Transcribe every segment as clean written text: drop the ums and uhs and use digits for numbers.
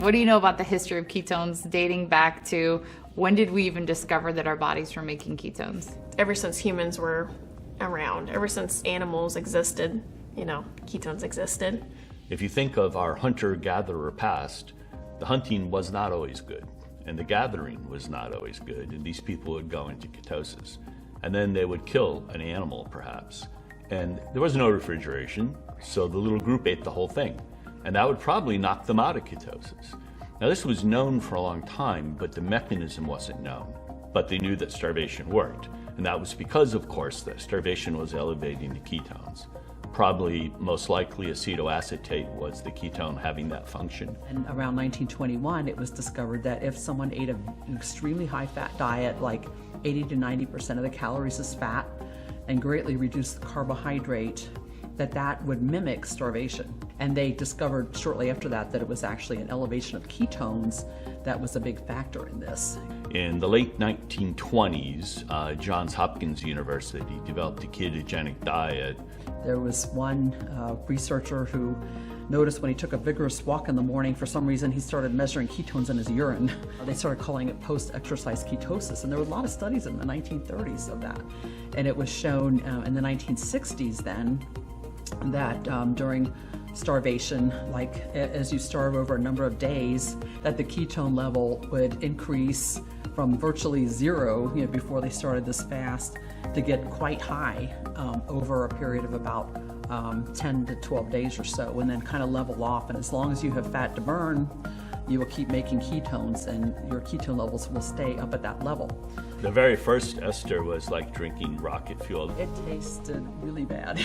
What do you know about the history of ketones dating back to when did we even discover that our bodies were making ketones? Ever since humans were around, ever since animals existed, ketones existed. If you think of our hunter-gatherer past, the hunting was not always good, and the gathering was not always good, and these people would go into ketosis. And then they would kill an animal, perhaps. And there was no refrigeration, so the little group ate the whole thing. And that would probably knock them out of ketosis. Now, this was known for a long time, but the mechanism wasn't known. But they knew that starvation worked. And that was because, of course, that starvation was elevating the ketones. Probably, most likely, acetoacetate was the ketone having that function. And around 1921, it was discovered that if someone ate an extremely high-fat diet, like 80 to 90% of the calories is fat, and greatly reduced the carbohydrate, that would mimic starvation. And they discovered shortly after that it was actually an elevation of ketones that was a big factor in this. In the late 1920s, Johns Hopkins University developed a ketogenic diet. There was one researcher who noticed when he took a vigorous walk in the morning, for some reason he started measuring ketones in his urine. They started calling it post-exercise ketosis, and there were a lot of studies in the 1930s of that. And it was shown in the 1960s then that during starvation, like as you starve over a number of days, that the ketone level would increase from virtually zero, before they started this fast, to get quite high over a period of about 10 to 12 days or so, and then kind of level off. And as long as you have fat to burn, you will keep making ketones, and your ketone levels will stay up at that level. The very first ester was like drinking rocket fuel. It tasted really bad.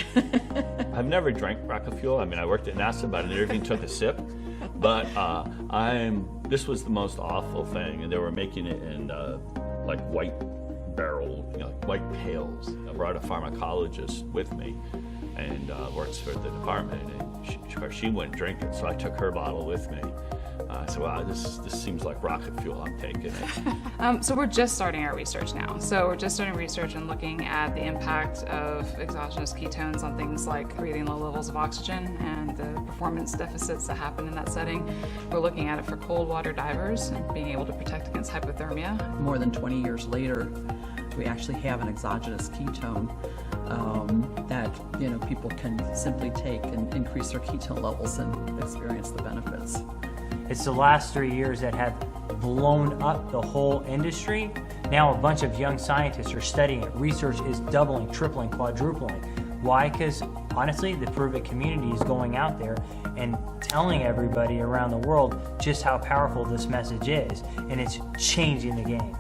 I've never drank rocket fuel. I mean, I worked at NASA, but I never even took a sip. But this was the most awful thing, and they were making it in like white barrel, white pails. I brought a pharmacologist with me, and works for the department, and she wouldn't drink it, so I took her bottle with me. I said, wow, this seems like rocket fuel, I'm taking it. So we're just starting our research now. So we're just starting research and looking at the impact of exogenous ketones on things like breathing low levels of oxygen and the performance deficits that happen in that setting. We're looking at it for cold water divers and being able to protect against hypothermia. More than 20 years later, we actually have an exogenous ketone that people can simply take and increase their ketone levels and experience the benefits. It's the last 3 years that have blown up the whole industry. Now a bunch of young scientists are studying it. Research is doubling, tripling, quadrupling. Why? Because honestly, the Prove It community is going out there and telling everybody around the world just how powerful this message is, and it's changing the game.